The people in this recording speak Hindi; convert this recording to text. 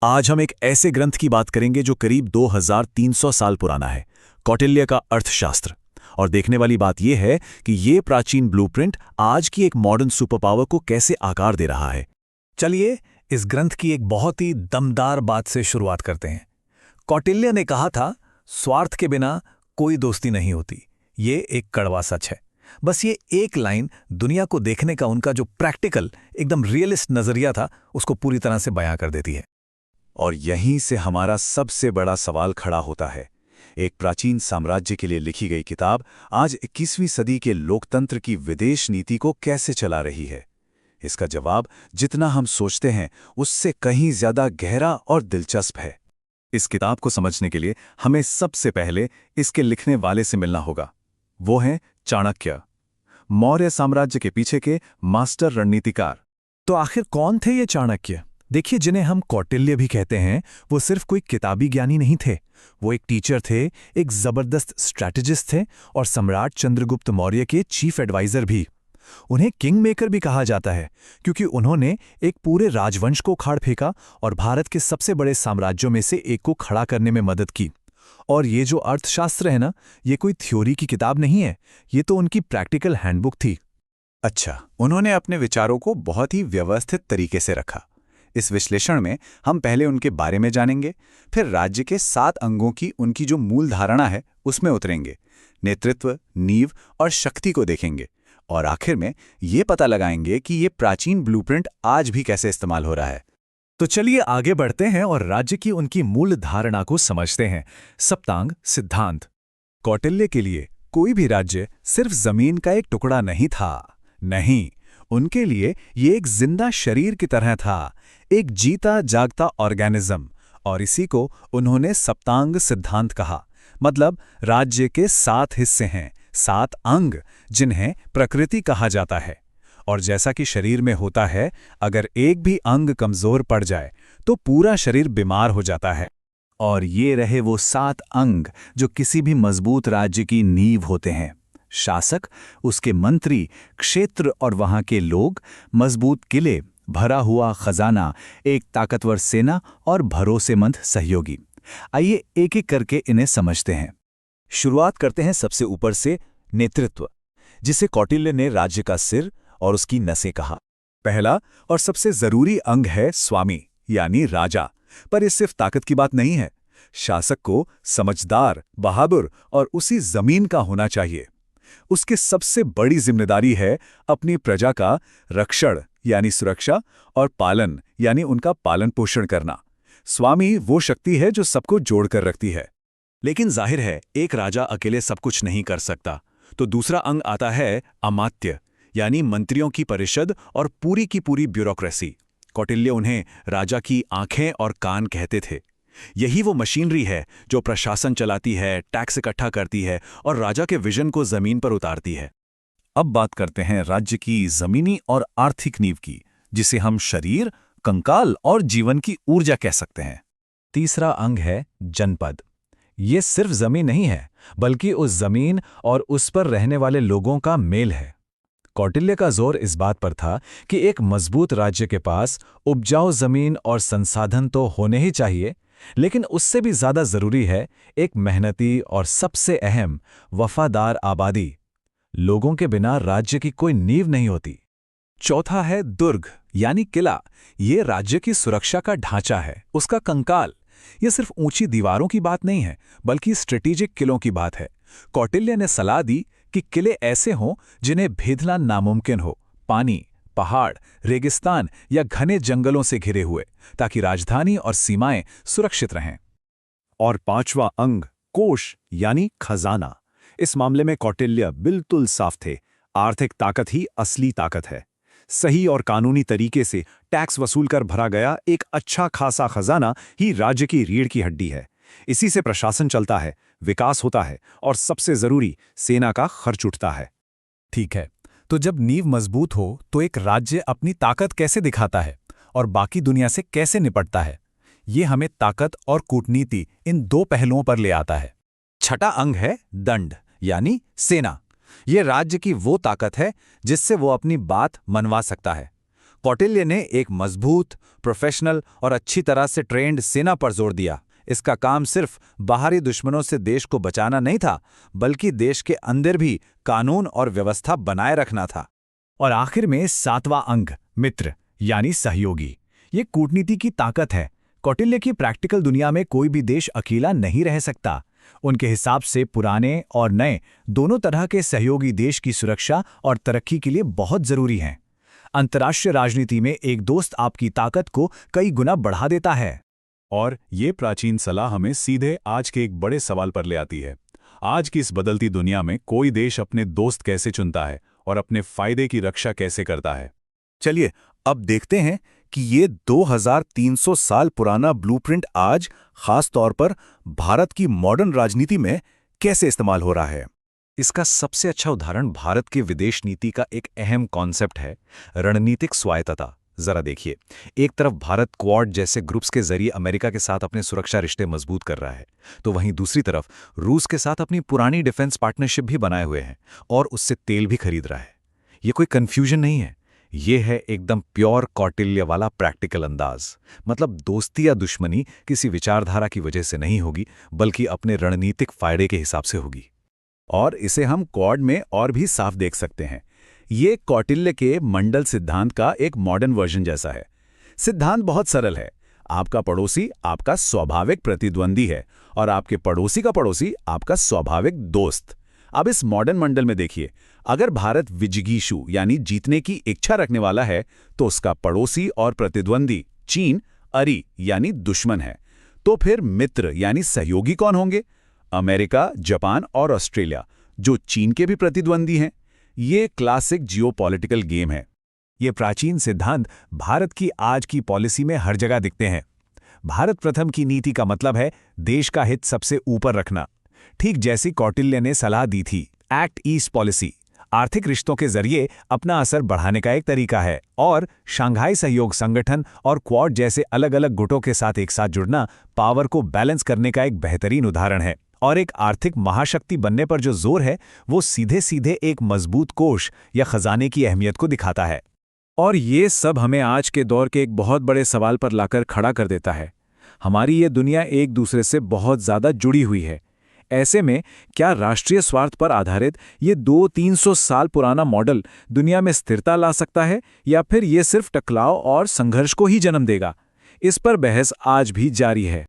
आज हम एक ऐसे ग्रंथ की बात करेंगे जो करीब 2300 साल पुराना है, कौटिल्य का अर्थशास्त्र। और देखने वाली बात यह है कि ये प्राचीन ब्लूप्रिंट आज की एक मॉडर्न सुपर पावर को कैसे आकार दे रहा है। चलिए इस ग्रंथ की एक बहुत ही दमदार बात से शुरुआत करते हैं। कौटिल्य ने कहा था, स्वार्थ के बिना कोई दोस्ती नहीं होती। ये एक कड़वा सच है। बस ये एक लाइन दुनिया को देखने का उनका जो प्रैक्टिकल, एकदम रियलिस्ट नजरिया था, उसको पूरी तरह से बयां कर देती है। और यहीं से हमारा सबसे बड़ा सवाल खड़ा होता है। एक प्राचीन साम्राज्य के लिए लिखी गई किताब आज 21वीं सदी के लोकतंत्र की विदेश नीति को कैसे चला रही है? इसका जवाब जितना हम सोचते हैं उससे कहीं ज्यादा गहरा और दिलचस्प है। इस किताब को समझने के लिए हमें सबसे पहले इसके लिखने वाले से मिलना होगा। वो हैं चाणक्य, मौर्य साम्राज्य के पीछे के मास्टर रणनीतिकार। तो आखिर कौन थे ये चाणक्य? देखिए, जिन्हें हम कौटिल्य भी कहते हैं, वो सिर्फ कोई किताबी ज्ञानी नहीं थे। वो एक टीचर थे, एक जबरदस्त स्ट्रैटेजिस्ट थे और सम्राट चंद्रगुप्त मौर्य के चीफ एडवाइजर भी। उन्हें किंग मेकर भी कहा जाता है क्योंकि उन्होंने एक पूरे राजवंश को उखाड़ फेंका और भारत के सबसे बड़े साम्राज्यों में से एक को खड़ा करने में मदद की। और ये जो अर्थशास्त्र है ना, ये कोई थ्योरी की किताब नहीं है, ये तो उनकी प्रैक्टिकल हैंडबुक थी। अच्छा, उन्होंने अपने विचारों को बहुत ही व्यवस्थित तरीके से रखा। इस विश्लेषण में हम पहले उनके बारे में जानेंगे, फिर राज्य के 7 अंगों की उनकी जो मूल धारणा है उसमें उतरेंगे, नेतृत्व, नींव और शक्ति को देखेंगे, और आखिर में ये पता लगाएंगे कि ये प्राचीन ब्लूप्रिंट आज भी कैसे इस्तेमाल हो रहा है। तो चलिए आगे बढ़ते हैं और राज्य की उनकी मूल धारणा को समझते हैं। सप्तांग सिद्धांत। कौटिल्य के लिए कोई भी राज्य सिर्फ जमीन का एक टुकड़ा नहीं था। नहीं, उनके लिए ये एक जिंदा शरीर की तरह था, एक जीता जागता ऑर्गेनिज्म। और इसी को उन्होंने सप्तांग सिद्धांत कहा। मतलब राज्य के 7 हिस्से हैं, 7 अंग, जिन्हें प्रकृति कहा जाता है। और जैसा कि शरीर में होता है, अगर एक भी अंग कमजोर पड़ जाए तो पूरा शरीर बीमार हो जाता है। और ये रहे वो 7 अंग जो किसी भी मजबूत राज्य की नींव होते हैं। शासक, उसके मंत्री, क्षेत्र और वहां के लोग, मजबूत किले, भरा हुआ खजाना, एक ताकतवर सेना और भरोसेमंद सहयोगी। आइए एक एक करके इन्हें समझते हैं। शुरुआत करते हैं सबसे ऊपर से, नेतृत्व, जिसे कौटिल्य ने राज्य का सिर और उसकी नसें कहा। पहला और सबसे जरूरी अंग है स्वामी, यानी राजा। पर यह सिर्फ ताकत की बात नहीं है। शासक को समझदार, बहादुर और उसी जमीन का होना चाहिए। उसकी सबसे बड़ी जिम्मेदारी है अपनी प्रजा का रक्षण, यानी सुरक्षा, और पालन, यानी उनका पालन पोषण करना। स्वामी वो शक्ति है जो सबको जोड़कर रखती है। लेकिन जाहिर है, एक राजा अकेले सब कुछ नहीं कर सकता। तो दूसरा अंग आता है अमात्य, यानी मंत्रियों की परिषद और पूरी की पूरी ब्यूरोक्रेसी। कौटिल्य उन्हें राजा की आंखें और कान कहते थे। यही वो मशीनरी है जो प्रशासन चलाती है, टैक्स इकट्ठा करती है और राजा के विजन को जमीन पर उतारती है। अब बात करते हैं राज्य की जमीनी और आर्थिक नींव की, जिसे हम शरीर, कंकाल और जीवन की ऊर्जा कह सकते हैं। तीसरा अंग है जनपद। ये सिर्फ जमीन नहीं है, बल्कि उस जमीन और उस पर रहने वाले लोगों का मेल है। कौटिल्य का जोर इस बात पर था कि एक मजबूत राज्य के पास उपजाऊ जमीन और संसाधन तो होने ही चाहिए, लेकिन उससे भी ज्यादा जरूरी है एक मेहनती और सबसे अहम वफादार आबादी। लोगों के बिना राज्य की कोई नींव नहीं होती। चौथा है दुर्ग, यानी किला। ये राज्य की सुरक्षा का ढांचा है, उसका कंकाल। ये सिर्फ ऊंची दीवारों की बात नहीं है, बल्कि स्ट्रेटेजिक किलों की बात है। कौटिल्य ने सलाह दी कि किले ऐसे हों जिन्हें भेदना नामुमकिन हो, पानी, पहाड़, रेगिस्तान या घने जंगलों से घिरे हुए, ताकि राजधानी और सीमाएं सुरक्षित रहें। और 5वां अंग कोष, यानी खजाना। इस मामले में कौटिल्य बिल्कुल साफ थे। आर्थिक ताकत ही असली ताकत है। सही और कानूनी तरीके से टैक्स वसूल कर भरा गया एक अच्छा खासा खजाना ही राज्य की रीढ़ की हड्डी है। इसी से प्रशासन चलता है, विकास होता है और सबसे जरूरी, सेना का खर्च उठता है। ठीक है, तो जब नींव मजबूत हो तो एक राज्य अपनी ताकत कैसे दिखाता है और बाकी दुनिया से कैसे निपटता है? ये हमें ताकत और कूटनीति, इन 2 पहलुओं पर ले आता है। छठा अंग है दंड, यानी सेना। ये राज्य की वो ताकत है जिससे वो अपनी बात मनवा सकता है। कौटिल्य ने एक मजबूत, प्रोफेशनल और अच्छी तरह से ट्रेंड सेना पर जोर दिया। इसका काम सिर्फ बाहरी दुश्मनों से देश को बचाना नहीं था, बल्कि देश के अंदर भी कानून और व्यवस्था बनाए रखना था। और आखिर में 7वां अंग, मित्र यानी सहयोगी। ये कूटनीति की ताकत है। कौटिल्य की प्रैक्टिकल दुनिया में कोई भी देश अकेला नहीं रह सकता। उनके हिसाब से पुराने और नए दोनों तरह के सहयोगी देश की सुरक्षा और तरक्की के लिए बहुत जरूरी हैं। अंतर्राष्ट्रीय राजनीति में एक दोस्त आपकी ताकत को कई गुना बढ़ा देता है। और ये प्राचीन सलाह हमें सीधे आज के एक बड़े सवाल पर ले आती है। आज की इस बदलती दुनिया में कोई देश अपने दोस्त कैसे चुनता है और अपने फायदे की रक्षा कैसे करता है? चलिए अब देखते हैं कि ये 2300 साल पुराना ब्लूप्रिंट आज खास तौर पर भारत की मॉडर्न राजनीति में कैसे इस्तेमाल हो रहा है। इसका सबसे अच्छा उदाहरण भारत की विदेश नीति का एक अहम कॉन्सेप्ट है, रणनीतिक स्वायत्तता। जरा देखिए, एक तरफ भारत क्वाड जैसे ग्रुप्स के जरिए अमेरिका के साथ अपने सुरक्षा रिश्ते मजबूत कर रहा है, तो वहीं दूसरी तरफ रूस के साथ अपनी पुरानी डिफेंस पार्टनरशिप भी बनाए हुए हैं और उससे तेल भी खरीद रहा है। ये कोई कंफ्यूजन नहीं है, ये है एकदम प्योर कौटिल्य वाला प्रैक्टिकल अंदाज। मतलब दोस्ती या दुश्मनी किसी विचारधारा की वजह से नहीं होगी, बल्कि अपने रणनीतिक फायदे के हिसाब से होगी। और इसे हम क्वाड में और भी साफ देख सकते हैं। ये कौटिल्य के मंडल सिद्धांत का एक मॉडर्न वर्जन जैसा है। सिद्धांत बहुत सरल है। आपका पड़ोसी आपका स्वाभाविक प्रतिद्वंदी है और आपके पड़ोसी का पड़ोसी आपका स्वाभाविक दोस्त। अब इस मॉडर्न मंडल में देखिए, अगर भारत विजिगीषु यानी जीतने की इच्छा रखने वाला है, तो उसका पड़ोसी और प्रतिद्वंदी चीन अरी यानी दुश्मन है। तो फिर मित्र यानी सहयोगी कौन होंगे? अमेरिका, जापान और ऑस्ट्रेलिया, जो चीन के भी प्रतिद्वंदी हैं। ये क्लासिक जियोपॉलिटिकल गेम है। ये प्राचीन सिद्धांत भारत की आज की पॉलिसी में हर जगह दिखते हैं। भारत प्रथम की नीति का मतलब है देश का हित सबसे ऊपर रखना। ठीक जैसी कौटिल्य ने सलाह दी थी, एक्ट ईस्ट पॉलिसी आर्थिक रिश्तों के जरिए अपना असर बढ़ाने का एक तरीका है, और शंघाई सहयोग संगठन और क्वाड जैसे अलग अलग गुटों के साथ एक साथ जुड़ना पावर को बैलेंस करने का एक बेहतरीन उदाहरण है। और एक आर्थिक महाशक्ति बनने पर जो जोर है, वो सीधे सीधे एक मजबूत कोष या खजाने की अहमियत को दिखाता है। और ये सब हमें आज के दौर के एक बहुत बड़े सवाल पर लाकर खड़ा कर देता है। हमारी ये दुनिया एक दूसरे से बहुत ज़्यादा जुड़ी हुई है। ऐसे में क्या राष्ट्रीय स्वार्थ पर आधारित ये 200-300 साल पुराना मॉडल दुनिया में स्थिरता ला सकता है, या फिर ये सिर्फ टकराव और संघर्ष को ही जन्म देगा? इस पर बहस आज भी जारी है।